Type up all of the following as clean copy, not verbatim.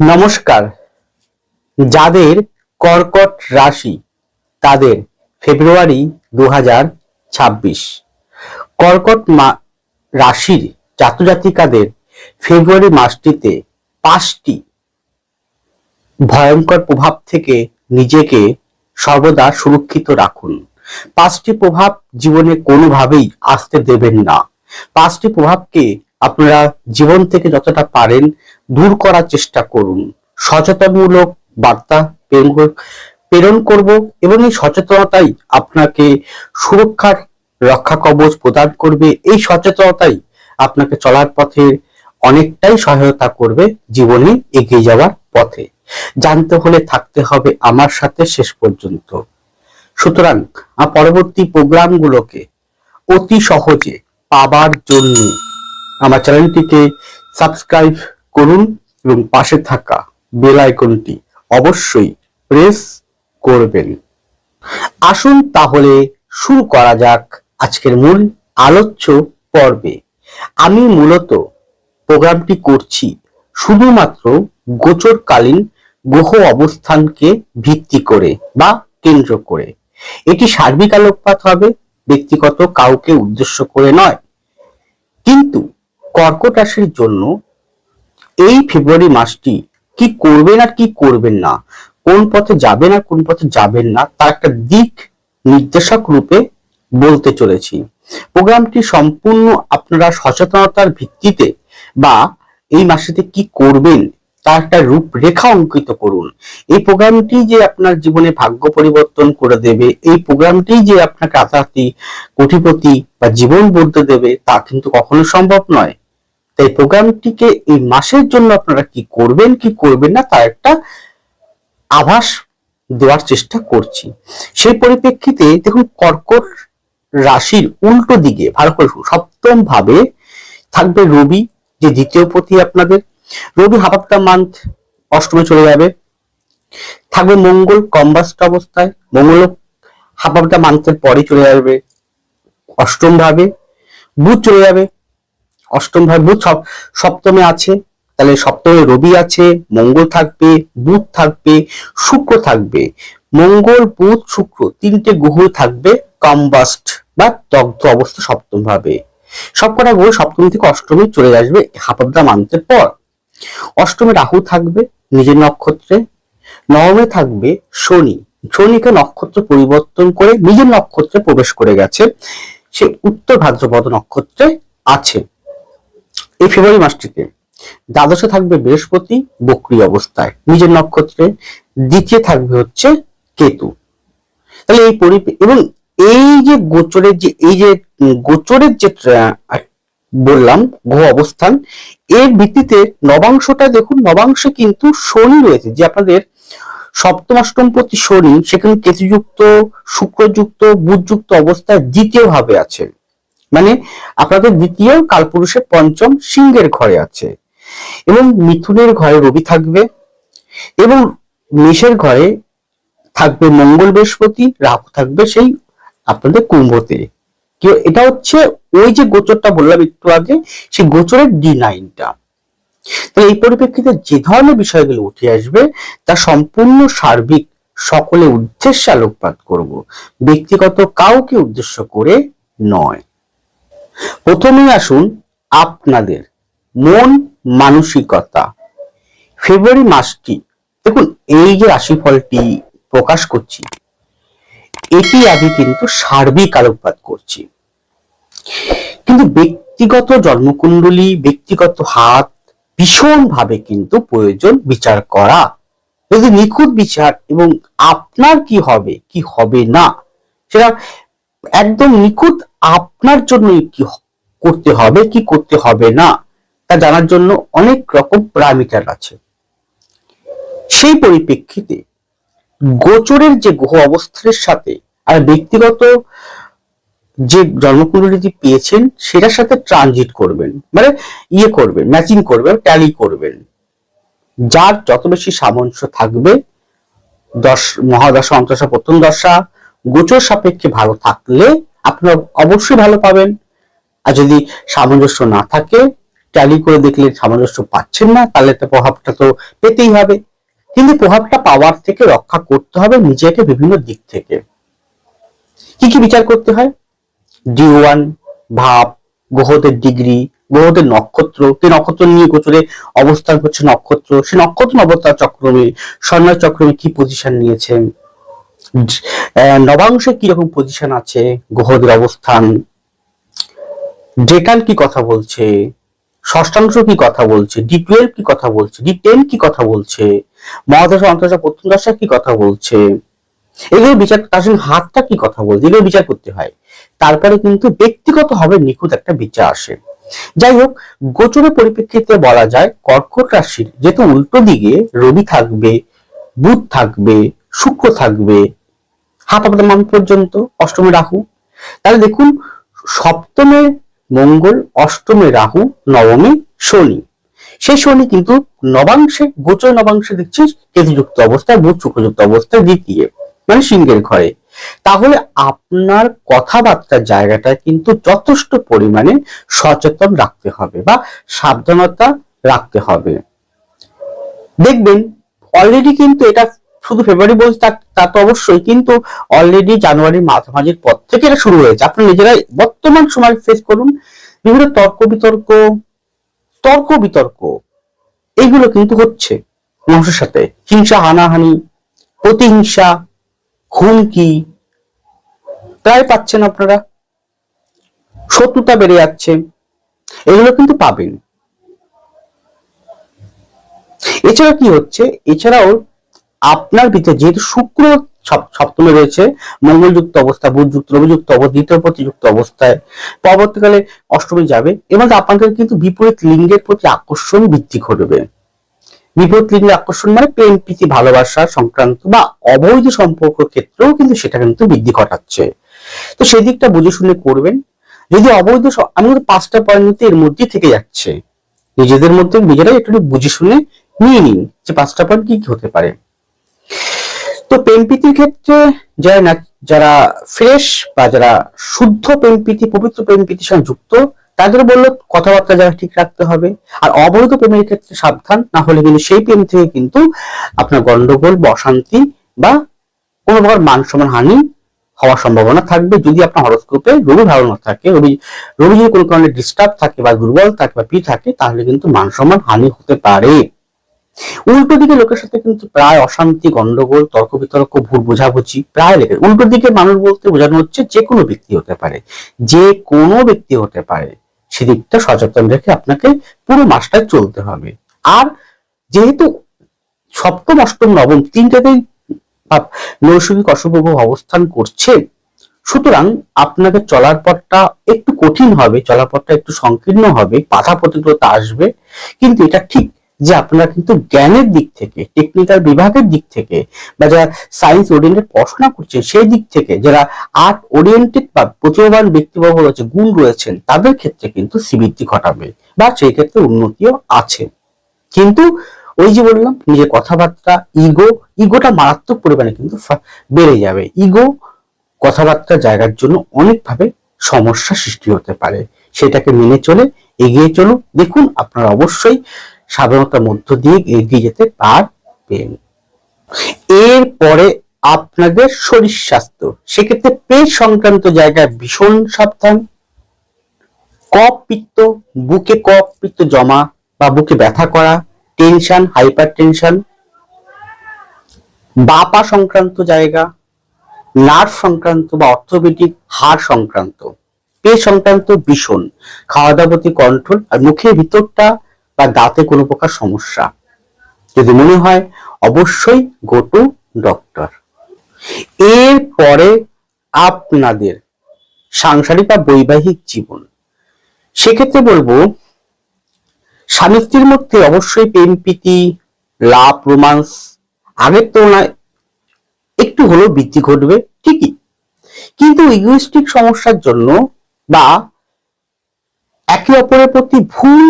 নমস্কার। যাদের কর্কট রাশি তাদের ফেব্রুয়ারি 2026 কর্কট রাশির জাতজাতিকাদের ফেব্রুয়ারি মাসটিতে 5টি ভয়ঙ্কর প্রভাব থেকে নিজেকে সর্বদা সুরক্ষিত রাখুন। 5টি প্রভাব জীবনে কোনোভাবেই আসতে দেবেন না। 5টি প্রভাবকে আপনারা জীবন থেকে যতটা পারেন দূর করার চেষ্টা করুন। সচেতনমূলক বার্তা প্রেরণ করব এবং এই সচেতনতাই আপনাকে সুরক্ষার রক্ষা কবচ প্রদান করবে। এই সচেতনতাই আপনাকে চলার পথে অনেকটাই সহায়তা করবে জীবনে এগিয়ে যাওয়ার পথে। জানতে হলে থাকতে হবে আমার সাথে শেষ পর্যন্ত। সুতরাং পরবর্তী প্রোগ্রামগুলোকে অতি সহজে পাবার জন্য আমার চ্যানেলটিকে সাবস্ক্রাইব করুন এবং পাশে থাকা বেল আইকনটি অবশ্যই প্রেস করবেন। আসুন তাহলে শুরু করা যাক আজকের মূল আলোচ্য পর্বে। আমি মূলত প্রোগ্রামটি করছি শুধুমাত্র গোচরকালীন গ্রহ অবস্থানকে ভিত্তি করে বা কেন্দ্র করে। এটি সার্বিক আলোকপাত হবে, ব্যক্তিগত কাউকে উদ্দেশ্য করে নয়। কিন্তু কর্কট রাশির জন্য এই ফেব্রুয়ারি মাসটি কি করবেন আর কি করবেন না, কোন পথে যাবেন আর কোন পথে যাবেন না, তার একটা দিক নির্দেশক রূপে বলতে চলেছি। প্রোগ্রামটি সম্পূর্ণ আপনারা সচেতনতার ভিত্তিতে বা এই মাসেতে কি করবেন তার একটা রূপরেখা অঙ্কিত করুন। এই প্রোগ্রামটি যে আপনার জীবনে ভাগ্য পরিবর্তন করে দেবে, এই প্রোগ্রামটি যে আপনাকে রাতারাতি কোটিপতি বা জীবন বদলে দেবে তা কিন্তু কখনো সম্ভব নয়। তাই প্রোগ্রামটিকে এই মাসের জন্য আপনারা কি করবেন কি করবেন না তার একটা আভাস দেওয়ার চেষ্টা করছি। সেই পরিপ্রেক্ষিতে দেখুন, কর্কট রাশির উল্টো দিকে ভালো করে সপ্তম ভাবে থাকবে রবি, যে দ্বিতীয় পতি আপনাদের। রবি হাফ অফ দ্য মান্থ অষ্টমে চলে যাবে। থাকবে মঙ্গল কম্বাস্ট অবস্থায়, মঙ্গল হাফ অফ দ্য মান্থের পরে চলে যাবে অষ্টম ভাবে। বুধ চলে যাবে অষ্টম ভাবে, বুধ সপ্তমে আছে, তাহলে সপ্তমে রবি আছে, মঙ্গল থাকবে, বুধ থাকবে, শুক্র থাকবে। মঙ্গল বুধ শুক্র তিনটে গ্রহ থাকবে কম্বাস্ট বা দগ্ধ অবস্থা সপ্তম ভাবে। সবকটা গ্রহ সপ্তম থেকে অষ্টমে চলে আসবে হাফ অফ দ্য মান্থের পর। অষ্টমে রাহু থাকবে নিজের নক্ষত্রে। নবমে থাকবে শনি, শনিকে নক্ষত্র পরিবর্তন করে নিজের নক্ষত্রে প্রবেশ করে গেছে, সে উত্তর ভাদ্রপদ নক্ষত্রে আছে। এই ফেব্রুয়ারি মাসটিতে দ্বাদশে থাকবে বৃহস্পতি বক্রী অবস্থায় নিজের নক্ষত্রে। দ্বিতীয় থাকবে হচ্ছে কেতু। তাহলে এই এবং এই যে গোচরের যে বললাম গ্রহ অবস্থান, এর ভিত্তিতে নবাংশটা দেখুন, নবাংশে কিন্তু শনি রয়েছে, যে আপনাদের সপ্তম অষ্টমপতি শনি সেখানে কেতুযুক্ত শুক্রযুক্ত বুধযুক্ত অবস্থায় দ্বিতীয় ভাবে আছে, মানে আপনাদের দ্বিতীয় কালপুরুষের পঞ্চম সিংহের ঘরে আছে। এবং মিথুনের ঘরে রবি থাকবে এবং মেষের ঘরে থাকবে মঙ্গল বৃহস্পতি, রাহু থাকবে সেই আপনাদের কুম্ভতে। এটা হচ্ছে ওই যে গোচরটা বললাম একটু আগে, সেই গোচরের D9টা। তো এই পরিপ্রেক্ষিতে যে ধরনের বিষয়গুলো উঠে আসবে তা সম্পূর্ণ সার্বিক সকলে উদ্দেশ্যে আলোকপাত করব, ব্যক্তিগত কাউকে উদ্দেশ্য করে নয়। প্রথমেই আসুন আপনাদের মন মানসিকতা। ফেব্রুয়ারি মাসটি দেখুন, এই যে রাশিফলটি প্রকাশ করছি এটি আমি কিন্তু সার্বিক আলোকপাত করছি, কিন্তু ব্যক্তিগত জন্মকুণ্ডলী ব্যক্তিগত হাত ভীষণ ভাবে কিন্তু প্রয়োজন বিচার করা। যদি নিখুঁত বিচার এবং আপনার কি হবে কি হবে না সেটা একদম নিখুঁত আপনার জন্য কি করতে হবে কি করতে হবে না তা জানার জন্য অনেক রকম প্যারামিটার আছে। সেই পরিপ্রেক্ষিতে গোচরের যে গ্রহ অবস্থানের সাথে আর ব্যক্তিগত যে জন্মকুণ্ডলী পেয়েছেন সেটার সাথে ট্রানজিট করবেন, মানে করবেন, ম্যাচিং করবেন, ট্যালি করবেন। যার যত বেশি সামঞ্জস্য থাকবে, মহাদশা অন্তর্দশা প্রথম দশা গোচর সাপেক্ষে ভালো থাকলে আপনারা অবশ্যই ভালো পাবেন। আর যদি সামঞ্জস্য না থাকে ট্যালি করে দেখলে সামঞ্জস্য পাচ্ছেন না, তাহলে তো প্রভাবটা তো পেতেই হবে। কিন্তু প্রভাবটা পাওয়ার থেকে রক্ষা করতে হবে নিজেকে বিভিন্ন দিক থেকে। কি কি বিচার করতে হয়? D1 ভাব, গ্রহদের ডিগ্রি, গ্রহদের নক্ষত্র, যে নক্ষত্র নিয়ে গোচরে অবস্থান করছে নক্ষত্র, সে নক্ষত্র অবস্থান চক্রমে স্বর্ণায় চক্রমে কি পজিশন নিয়েছে, নবাংশে কিরকম পজিশন আছে গ্রহদের অবস্থান, ডেকান কি কথা বলছে, ষষ্ঠাংশ কি কথা বলছে, D12 কি কথা বলছে, D10 কি কথা বলছে, মহাদশা অন্তর্দশা প্রথম দশা কি কথা বলছে, এগুলো বিচার, তার সঙ্গে হাতটা কি কথা বলছে, এগুলো বিচার করতে হয়। তারপরে কিন্তু ব্যক্তিগত হবে নিখুঁত একটা বিচার আসে। যাই হোক, গোচরের পরিপ্রেক্ষিতে বলা যায় কর্কট রাশির যেহেতু উল্টো দিকে রবি থাকবে, বুধ থাকবে, শুক্র থাকবে, হাত মান পর্যন্ত, অষ্টমে রাহু, তাহলে দেখুন সপ্তমে মঙ্গল, অষ্টমে রাহু, নবমে শনি। সেই শনি কিন্তু নবাংশে, গোচর নবাংশে দেখছি কেতুযুক্ত অবস্থায়, বুধ শুক্রযুক্ত অবস্থায় দ্বিতীয়, মানে সিংহের ঘরে। তাহলে আপনার কথাবার্তার জায়গাটা কিন্তু যথেষ্ট পরিমাণে সচেতন রাখতে হবে বা সাবধানতা রাখতে হবে। দেখবেন অলরেডি কিন্তু এটা শুধু ফেব্রুয়ারি বলছে তা তো অবশ্যই, কিন্তু অলরেডি জানুয়ারির মাঝামাঝির পর থেকে এটা শুরু হয়েছে। আপনি নিজেরাই বর্তমান সময় ফেস করুন, বিভিন্ন তর্ক বিতর্ক এইগুলো কিন্তু হচ্ছে মানুষের সাথে, হিংসা হানাহানি, প্রতিহিংসা, হুমকি প্রায় পাচ্ছেন আপনারা, শত্রুতা বেড়ে যাচ্ছে, এগুলো কিন্তু পাবেন। এছাড়া কি হচ্ছে, এছাড়াও আপনার ভিতরে যেহেতু শুক্র সপ্তমে রয়েছে, মঙ্গলযুক্ত অবস্থা, বুধযুক্ত, রবিযুক্ত অবস্থা, দ্বিতীয় প্রতিযুক্ত অবস্থায় পরবর্তীকালে অষ্টমী যাবে, এবং আপনাদের কিন্তু বিপরীত লিঙ্গের প্রতি আকর্ষণ বৃদ্ধি ঘটবে। বিপরীত লিঙ্গের আকর্ষণ মানে প্রেম প্রীতি ভালোবাসা সংক্রান্ত বা অবৈধ সম্পর্ক ক্ষেত্রেও কিন্তু সেটা কিন্তু বৃদ্ধি ঘটাচ্ছে। তো সেই দিকটা বুঝে শুনে করবেন। যদি অবৈধ, আমি কিন্তু 5টা পয়েন্ট এর মধ্যে থেকে যাচ্ছে, নিজেদের মধ্যে নিজেরাই একটু বুঝে শুনে নিয়ে নিন যে 5টা পয়েন্ট কি কি হতে পারে। তো প্রেম প্রীতির ক্ষেত্রে যারা ফ্রেশ বা যারা শুদ্ধ প্রেম প্রীতি, পবিত্র প্রেম প্রীতির সঙ্গে যুক্ত, তাদের বললো কথাবার্তা যারা ঠিক রাখতে হবে। আর অবৈধ প্রেমের ক্ষেত্রে সাবধান, না হলে কিন্তু সেই প্রেম থেকে কিন্তু আপনার গন্ডগোল বা অশান্তি বা কোনো প্রকার মান সম্মান হানি হওয়ার সম্ভাবনা থাকবে। যদি আপনার হরোস্কোপে রবি ভালো না থাকে, রবি যদি কোনো কারণে ডিস্টার্ব থাকে বা দুর্বল থাকে বা পি থাকে, তাহলে কিন্তু মান সম্মান হানি হতে পারে। উল্টো দিকে লোকের সাথে কিন্তু প্রায় অশান্তি, গন্ডগোল, তর্ক বিতর্ক, ভুল বোঝাবুঝি প্রায় লেগে। উল্টো দিকে মানুষ বলতে বোঝানো হচ্ছে যে কোনো ব্যক্তি হতে পারে, যে কোনো ব্যক্তি হতে পারে, সেদিকটা সচেতন রেখে আপনাকে পুরো মাসটা চলতে হবে। আর যেহেতু সপ্তম, অষ্টম, নবম তিনটাতেই নৈসর্গিক অশুভ অবস্থান করছে, সুতরাং আপনাকে চলার পথটা একটু কঠিন হবে, চলার পথটা একটু সংকীর্ণ হবে, বাধা প্রতিকূলতা আসবে। কিন্তু এটা ঠিক যে আপনারা কিন্তু জ্ঞানের দিক থেকে, টেকনিক্যাল বিভাগের দিক থেকে, বা যারা সায়েন্স ওরিয়েন্টেড পড়াশোনা করছেন সেই দিক থেকে, যারা আর্ট ওরিয়েন্টেড বা প্রতিভাবান ব্যক্তিবর্গ রয়েছে, গুণ রয়েছেন, তাদের ক্ষেত্রে কিন্তু শ্রীবৃদ্ধি ঘটাবে বা সেই ক্ষেত্রে উন্নতিও আছে। কিন্তু ওই যে বললাম, নিজের কথাবার্তা, ইগোটা মারাত্মক পরিমাণে কিন্তু বেড়ে যাবে। ইগো কথাবার্তার জায়গার জন্য অনেকভাবে সমস্যা সৃষ্টি হতে পারে। সেটাকে মেনে চলে এগিয়ে চলুন। দেখুন আপনারা অবশ্যই সাধারণতার মধ্য দিয়ে এগিয়ে যেতে পারবেন। এরপরে আপনাদের শরীর স্বাস্থ্য, সেক্ষেত্রে পেট সংক্রান্ত জায়গায় ভীষণ সাবধান। কফ পিত্ত, বুকে কফ পিত্ত জমা বা বুকে ব্যথা করা, টেনশন, হাইপার টেনশন, বাপা সংক্রান্ত জায়গা, নার্ভ সংক্রান্ত বা অর্থোপেডিক, হাড় সংক্রান্ত, পেট সংক্রান্ত ভীষণ, খাওয়া দাওয়া প্রতি কন্ট্রোল, আর মুখের ভিতরটা বা দাঁতে কোনো প্রকার সমস্যা যদি মনে হয় অবশ্যই গো টু ডক্টর। এরপরে আপনাদের সাংসারিক বা বৈবাহিক জীবন, সেক্ষেত্রে বলবো স্বামী স্ত্রীর মধ্যে অবশ্যই প্রেম প্রীতি, লাভ, রোমান্স আগের তুলনায় একটু হলেও বৃদ্ধি ঘটবে ঠিকই, কিন্তু ইগোইস্টিক সমস্যার জন্য বা একে অপরের প্রতি ভুল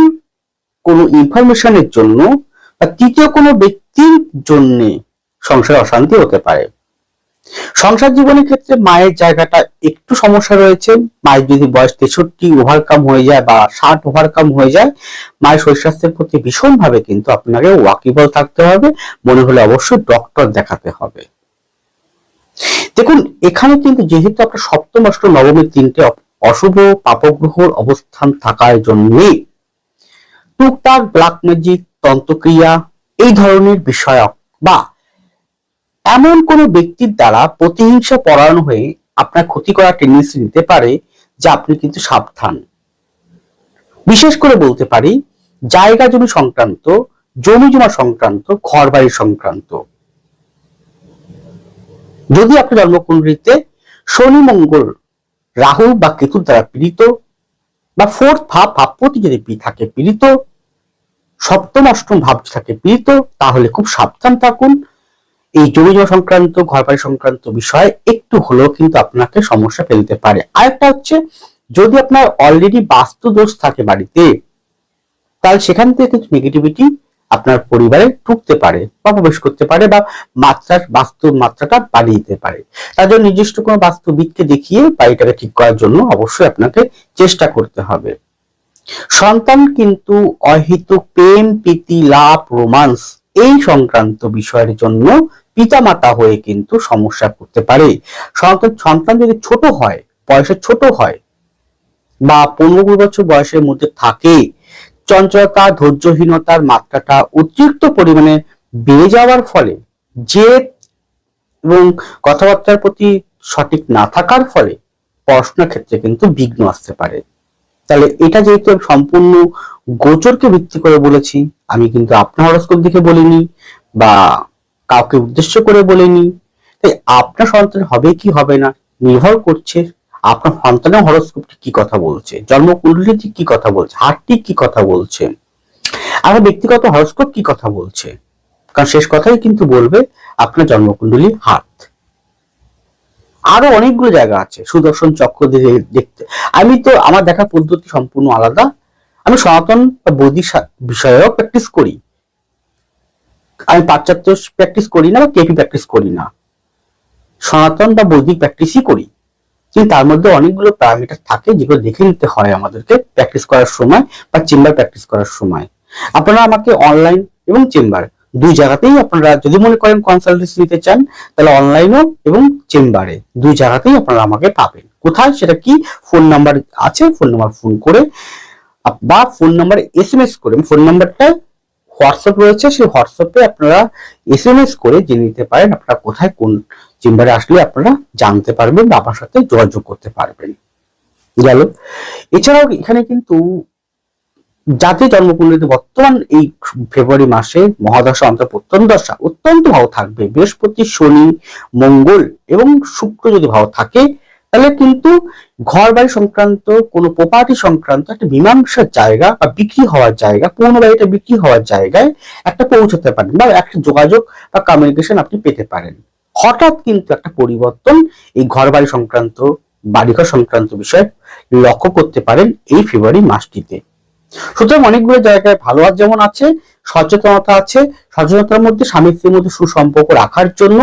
কোনো ইনফরমেশনের জন্য বা তৃতীয় কোনো ব্যক্তির জন্য সংসারে অশান্তি হতে পারে। সংসার জীবনের ক্ষেত্রে মায়ের জায়গাটা একটু সমস্যা রয়েছে। মায়ের যদি বয়স 63 ওভারকাম হয়ে যায় বা 60 ওভারকাম হয়ে যায়, মায়ের শরীর স্বাস্থ্যের প্রতি ভীষণভাবে কিন্তু আপনাকে ওয়াকিবল থাকতে হবে, মনে হলে অবশ্যই ডক্টর দেখাতে হবে। দেখুন, এখানে কিন্তু যেহেতু আপনার সপ্তম অষ্টম নবমের তিনটে অশুভ পাপগ্রহর অবস্থান থাকার জন্য টুকটাক ব্ল্যাক ম্যাজিক, তন্ত্রক্রিয়া এই ধরনের বিষয়ক বা এমন কোন ব্যক্তির দ্বারা প্রতিহিংসা পরায়ণ হয়ে আপনার ক্ষতি করার টেন্ডেন্সি নিতে পারে, যা আপনি কিন্তু সাবধান। বিশেষ করে বলতে পারি জায়গা জমি সংক্রান্ত, জমি জমা সংক্রান্ত, ঘর বাড়ি সংক্রান্ত। যদি আপনার জন্মকুণ্ডলিতে শনি, মঙ্গল, রাহু বা কেতুর দ্বারা পীড়িত, বা ফোর্থ ভাবপতি যদি থাকে পীড়িত, সপ্তম অষ্টম ভাব থাকে পীড়িত, তাহলে খুব সাবধান থাকুন। এই জমি জমা সংক্রান্ত, ঘর বাড়ি সংক্রান্ত বিষয়ে একটু হলেও কিন্তু আপনাকে সমস্যা ফেলতে পারে। আরেকটা হচ্ছে, যদি আপনার অলরেডি বাস্তু দোষ থাকে বাড়িতে, তাহলে সেখান থেকে কিছু নেগেটিভিটি আপনার পরিবারে ঢুকতে পারে বা প্রবেশ করতে পারে বা বাস্তুর মাত্রাটা বাড়িয়ে দিতে পারে। তার জন্য নির্দিষ্ট কোনো বাস্তুবিদকে দেখিয়ে বাড়িটাকে ঠিক করার জন্য অবশ্যই আপনাকে চেষ্টা করতে হবে। সন্তান কিন্তু অহেতুক প্রেম, প্রীতি, লাভ, রোমান্স এই সংক্রান্ত বিষয়ের জন্য পিতামাতা হয়ে কিন্তু সমস্যা করতে পারে। সন্তান যদি ছোট হয়, বয়সে ছোট হয় বা 15-20 বছর বয়সের মধ্যে থাকে, চঞ্চলতা, ধৈর্যহীনতার মাত্রাটা অতিরিক্ত পরিমাণে বেড়ে যাওয়ার ফলে, জেদ এবং কথাবার্তার প্রতি সঠিক না থাকার ফলে পড়াশোনার ক্ষেত্রে কিন্তু বিঘ্ন আসতে পারে। তাহলে এটা যেহেতু সম্পূর্ণ গোচরকে ভিত্তি করে বলেছি, আমি কিন্তু আপনার হরোস্কোপ দেখে বলিনি বা কাউকে উদ্দেশ্য করে বলিনি। তাই আপনার সন্তান হবে কি হবে না নির্ভর করছে আপনার সন্তানের হরোস্কোপটি কি কথা বলছে, জন্মকুণ্ডলী কি কথা বলছে, হাতটি কি কথা বলছে, আর ব্যক্তিগত হরোস্কোপ কি কথা বলছে। কারণ শেষ কথাই কিন্তু বলবে আপনার জন্মকুণ্ডলী হাত। আরো অনেকগুলো জায়গা আছে সুদর্শন চক্র দিয়ে দেখতে। আমি তো আমার দেখা পদ্ধতি সম্পূর্ণ আলাদা। আমি সনাতন বা বৈদিক বিষয়েও প্র্যাকটিস করি, আমি পাশ্চাত্য প্র্যাকটিস করি না বা কেপি প্র্যাকটিস করি না, সনাতন বা বৈদিক প্র্যাকটিসই করি। কিন্তু তার মধ্যে অনেকগুলো প্যারামিটার থাকে যেগুলো দেখে নিতে হয় আমাদেরকে প্র্যাকটিস করার সময় বা চেম্বার প্র্যাকটিস করার সময়। আপনারা আমাকে অনলাইন এবং চেম্বার দুই জায়গাতেই, আপনারা যদি মনে করেন কনসালটেন্সি নিতে চান, তাহলে অনলাইনও এবং চেম্বারে দুই জায়গাতেই আপনারা আমাকে পাবেন। কোথায় সেটা কি, ফোন নাম্বার আছে, ফোন নাম্বার ফোন করে বা ফোন নাম্বারে এসএমএস করে, ফোন নাম্বারটা হোয়াটসঅ্যাপ রয়েছে, সেই হোয়াটসঅ্যাপে আপনারা এসএমএস করে জেনে নিতে পারেন আপনারা কোথায় কোন চেম্বারে আসলে আপনারা জানতে পারবেন বা আমার সাথে যোগাযোগ করতে পারবেন। গেল। এছাড়াও এখানে কিন্তু যাদের জন্মকুণ্ডলীতে বর্তমান এই ফেব্রুয়ারি মাসে মহাদশা অন্তর্পত্তন দশা অত্যন্ত ভালো থাকবে, বৃহস্পতি, শনি, মঙ্গল এবং শুক্র যদি ভালো থাকে, তাহলে কিন্তু ঘর বাড়ি সংক্রান্ত কোনো প্রপার্টি সংক্রান্ত একটা মীমাংসার জায়গা বা বিক্রি হওয়ার জায়গা, পুরনো বাড়িটা বিক্রি হওয়ার জায়গায় একটা পৌঁছতে পারেন বা একটা যোগাযোগ বা কমিউনিকেশন আপনি পেতে পারেন। হঠাৎ কিন্তু একটা পরিবর্তন এই ঘর বাড়ি সংক্রান্ত, বাড়িঘর সংক্রান্ত বিষয়ে লক্ষ্য করতে পারেন এই ফেব্রুয়ারি মাসটিতে। সুতরাং অনেকগুলো জায়গায় ভালো আর যেমন আছে, সচেতনতা আছে। সচেতনতার মধ্যে স্বামী স্ত্রীর মধ্যে সুসম্পর্ক রাখার জন্য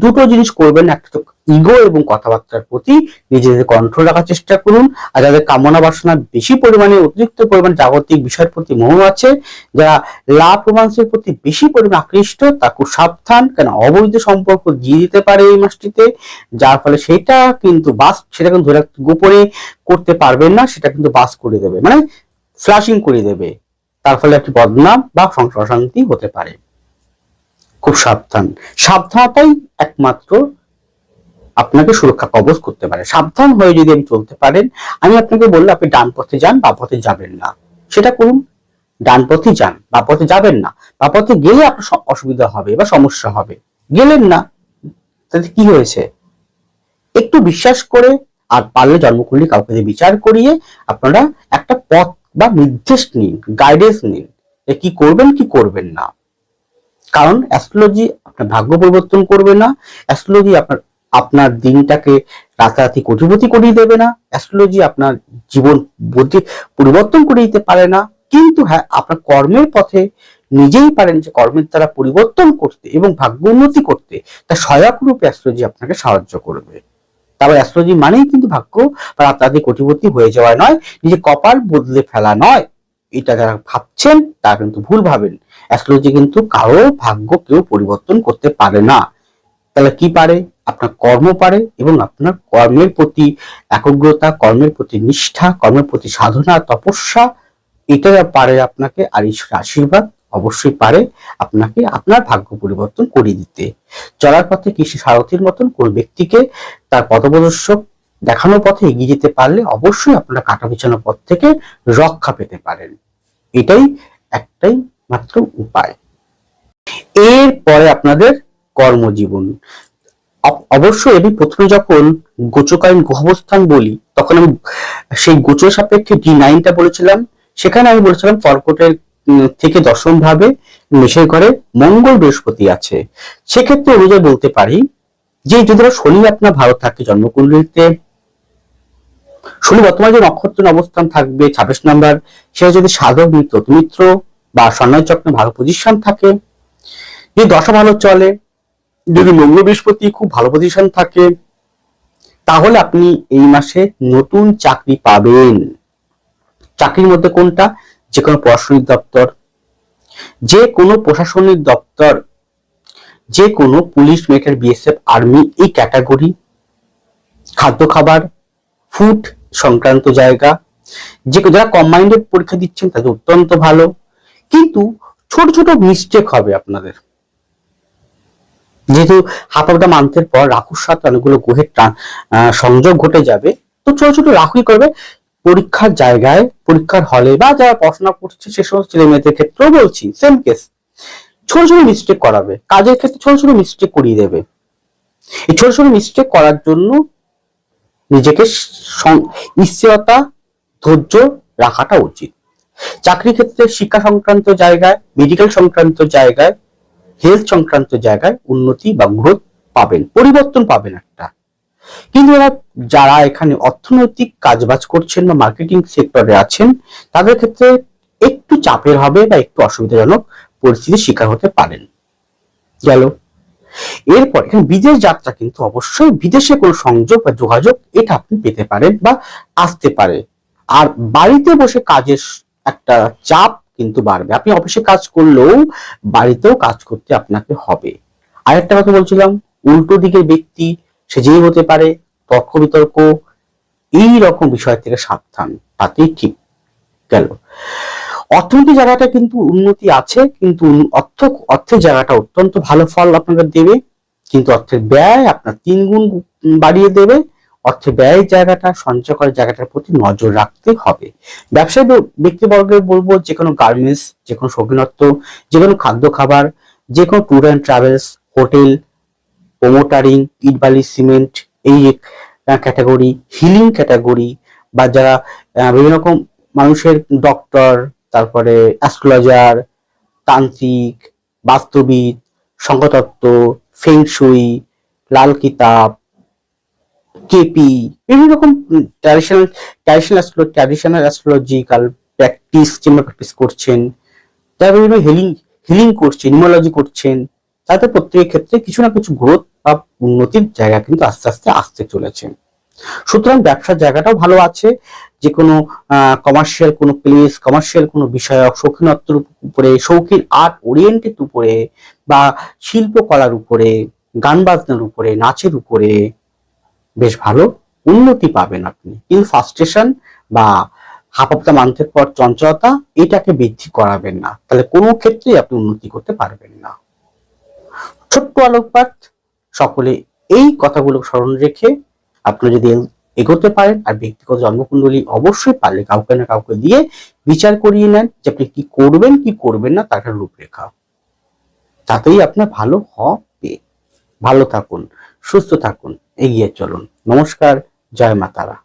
দুটো জিনিস করবেন, একটা ইগো এবং কথাবার্তার প্রতি নিজেদের কন্ট্রোল রাখার চেষ্টা করুন। আর যাদের কামনা বাসনা বেশি পরিমাণে, অতিরিক্ত পরিমাণ জাগতিক বিষয়ের প্রতি মোহ আছে, যারা লাভ রোমান্সের প্রতি বেশি পরিমাণে আকৃষ্ট, তা খুব সাবধান, কেন অবৈধ সম্পর্ক দিয়ে দিতে পারে এই মাসটিতে, যার ফলে সেটা কিন্তু সেটা কিন্তু ধরে গোপনে করতে পারবেন না, সেটা কিন্তু বাস করে দেবে, মানে ফ্লাশিং করে দেবে। তার ফলে একটি বদনাম বা সংসার অশান্তি হতে পারে। খুব সাবধান। সাবধানতাই একমাত্র আপনাকে সুরক্ষা কবচ করতে পারে। সাবধান হয়ে যদি আপনি চলতে পারেন, আমি আপনাকে বললে আপনি ডান পথে যান, বা পথে যাবেন না, সেটা করুন। ডান পথে যান, বা পথে যাবেন না, বা পথে গেলে আপনার অসুবিধা হবে বা সমস্যা হবে, গেলেন না, তাতে কি হয়েছে? একটু বিশ্বাস করে, আর পারলে জন্মকুণ্ডলী কাউকে বিচার করিয়ে আপনারা একটা পথ বা নির্দেশ নিন, গাইডেন্স নিন, কি করবেন কি করবেন না। কারণ অ্যাস্ট্রোলজি আপনার ভাগ্য পরিবর্তন করবে না, অ্যাস্ট্রোলজি আপনার দিনটাকে রাতারাতি কোটিপতি করিয়ে দেবে না, অ্যাস্ট্রোলজি আপনার জীবন বুদ্ধি পরিবর্তন করে দিতে পারে না, কিন্তু হ্যাঁ আপনার কর্মের পথে নিজেই পারেন যে কর্মের দ্বারা পরিবর্তন করতে এবং ভাগ্য উন্নতি করতে, তা সহায়ক রূপে অ্যাস্ট্রোলজি আপনাকে সাহায্য করবে। তারপর অ্যাস্ট্রোলজি মানেই কিন্তু ভাগ্য বা আপনাদের কোটিপতি হয়ে যাওয়া নয়, নিজে কপাল বদলে ফেলা নয়। এটা যারা ভাবছেন তারা কিন্তু ভুল ভাবেন। অ্যাস্ট্রোলজি কিন্তু কারো ভাগ্য কেউ পরিবর্তন করতে পারে না। তাহলে কি পারে? আপনার কর্ম পারে এবং আপনার কর্মের প্রতি একাগ্রতা, কর্মের প্রতি নিষ্ঠা, কর্মের প্রতি সাধনা, তপস্যা, এটা পারে আপনাকে। আর ঈশ্বরের আশীর্বাদ অবশ্যই পারে আপনাকে আপনার ভাগ্য পরিবর্তন করে দিতে। চলার পথে কৃষি সারথীর মতন কোন ব্যক্তিকে তার পথপ্রদর্শক দেখানোর পথে এগিয়ে যেতে পারলে অবশ্যই আপনারা কাটা বিছানো পথ থেকে রক্ষা পেতে পারেন। এটাই একটাই মাত্র উপায়। এরপরে আপনাদের কর্মজীবন। অবশ্যই আমি প্রথমে যখন গোচরকালীন গ্রহাবস্থান বলি তখন আমি সেই গোচর সাপেক্ষে D9টা বলেছিলাম। সেখানে আমি বলেছিলাম কর্কটের থেকে দশম ভাবে মেষের ঘরে মঙ্গল বৃহস্পতি আছে। সেক্ষেত্রে অনুযায়ী বলতে পারি যে যদি শনি আপনার ভালো থাকে জন্মকুণ্ডলিতে, শনি বর্তমানে যে নক্ষত্র অবস্থান থাকবে 26 নম্বর, সেটা যদি সাধক মিত্র বা সন্ন্যাস চক্রে ভালো পজিশন থাকে, যদি দশা ভালো চলে, যদি মঙ্গল বৃহস্পতি খুব ভালো পজিশন থাকে, তাহলে আপনি এই মাসে নতুন চাকরি পাবেন। চাকরির মধ্যে কোনটা? যে কোনো প্রশাসনিক দপ্তর, যে কোনো প্রশাসনিক দপ্তর, যে কোনো পুলিশ, মিলিটারি, বিএসএফ, আর্মি, এই ক্যাটাগরি, খাদ্য খাবার, ফুড সংক্রান্ত জায়গা, যে যারা কম্বাইন্ডেড পরীক্ষা দিচ্ছেন তাদের অত্যন্ত ভালো। কিন্তু ছোট ছোট মিস্টেক হবে আপনাদের, যেহেতু হাফ অফ দ্য মান্থের পর রাহুর সাথে অনেকগুলো গ্রহের সংযোগ ঘটে যাবে, তো ছোট ছোট রাহুই করবে। পরীক্ষার জায়গায়, পরীক্ষার হলে বা যারা পড়াশোনা করছে সে সমস্ত ছেলে মেয়েদের ক্ষেত্রেও বলছি সেম কেস, ছোট ছোট মিস্টেক করাবে। কাজের ক্ষেত্রে ছোট ছোট মিস্টেক করিয়ে দেবে। এই ছোট ছোট মিস্টেক করার জন্য নিজেকে স্থিরতা, ধৈর্য রাখাটা উচিত। চাকরি ক্ষেত্রে, শিক্ষা সংক্রান্ত জায়গায়, মেডিকেল সংক্রান্ত জায়গায়, হেলথ সংক্রান্ত জায়গায় উন্নতি বা গ্রোথ পাবেন, পরিবর্তন পাবেন একটা। কিন্তু যারা এখানে অর্থনৈতিক কাজবাজ করছেন বা মার্কেটিং সেক্টরে আছেন, তাদের ক্ষেত্রে একটু চাপের হবে বা একটু অসুবিধাজনক পরিস্থিতির শিকার হতে পারেন। গেল। এরপর এখানে বিদেশ যাত্রা, কিন্তু অবশ্যই বিদেশে কোনো সংযোগ বা যোগাযোগ এটা আপনি পেতে পারেন বা আসতে পারে। আর বাড়িতে বসে কাজের একটা চাপ কিন্তু বাড়বে। আপনি অফিসে কাজ করলেও বাড়িতেও কাজ করতে আপনাকে হবে। আরেকটা কথা বলছিলাম, উল্টো দিকের ব্যক্তি সে যেই হতে পারে, তর্ক বিতর্ক, এই রকম বিষয় থেকে সাবধান, তাতেই ঠিক। গেল। অর্থনৈতিক জায়গাটা কিন্তু উন্নতি আছে, কিন্তু অর্থের জায়গাটা অত্যন্ত ভালো ফল আপনাদের দেবে, কিন্তু অর্থের ব্যয় আপনার 3 গুণ বাড়িয়ে দেবে। অর্থের ব্যয়ের জায়গাটা, সঞ্চয় করার জায়গাটার প্রতি নজর রাখতে হবে। ব্যবসায়ী ব্যক্তিবর্গের বলবো যে কোনো গার্মেন্টস, যে কোনো শৌখিনত্ব, যে কোনো খাদ্য খাবার, যে কোনো ট্যুর অ্যান্ড ট্রাভেলস, হোটেল, প্রোমোটারিং, ইট বালি সিমেন্ট, এই ক্যাটাগরি, হিলিং ক্যাটাগরি, বা যারা বিভিন্ন রকম মানুষের ডক্টর, তারপরে অ্যাস্ট্রোলজার, তান্ত্রিক, বাস্তুবিদ, সংখ্যাতত্ত্ব, ফেংশুই, লাল কিতাব, কেপি, বিভিন্ন রকম ট্র্যাডিশনাল অ্যাস্ট্রোলজিক্যাল প্র্যাকটিস, যেমন প্র্যাকটিস করছেন, যারা বিভিন্ন হিলিং করছেন, নিউমোলজি করছেন, তাদের প্রত্যেকের ক্ষেত্রে কিছু না কিছু গ্রোথ বা উন্নতির জায়গা কিন্তু আস্তে আস্তে আসতে চলেছে। সুতরাং ব্যবসার জায়গাটাও ভালো আছে। যে কোনো কমার্শিয়াল কোনো প্লেস, কমার্শিয়াল কোনো বিষয়ক, শৌখিনত্বের উপরে, শৌখিন আর্ট ওরিয়েন্টেড উপরে, বা শিল্পকলার উপরে, গান বাজনার উপরে, নাচের উপরে বেশ ভালো উন্নতি পাবেন আপনি। কিন্তু ফার্স্টেশন বা হাফ অফ দ্য মান্থের পর চঞ্চলতা, এটাকে বৃদ্ধি করাবেন না, তাহলে কোনো ক্ষেত্রেই আপনি উন্নতি করতে পারবেন না। ছোট্ট আলোকপাত, সকলে এই কথাগুলো স্মরণ রেখে আপনি যদি এগোতে পারেন। আর ব্যক্তিগত জন্মকুণ্ডলী অবশ্যই পারলে কাউকে না কাউকে দিয়ে বিচার করিয়ে নেন যে আপনি কি করবেন কি করবেন না, তার একটা রূপরেখা, তাতেই আপনার ভালো হবে। ভালো থাকুন, সুস্থ থাকুন, এগিয়ে চলুন। নমস্কার, জয় মা তারা।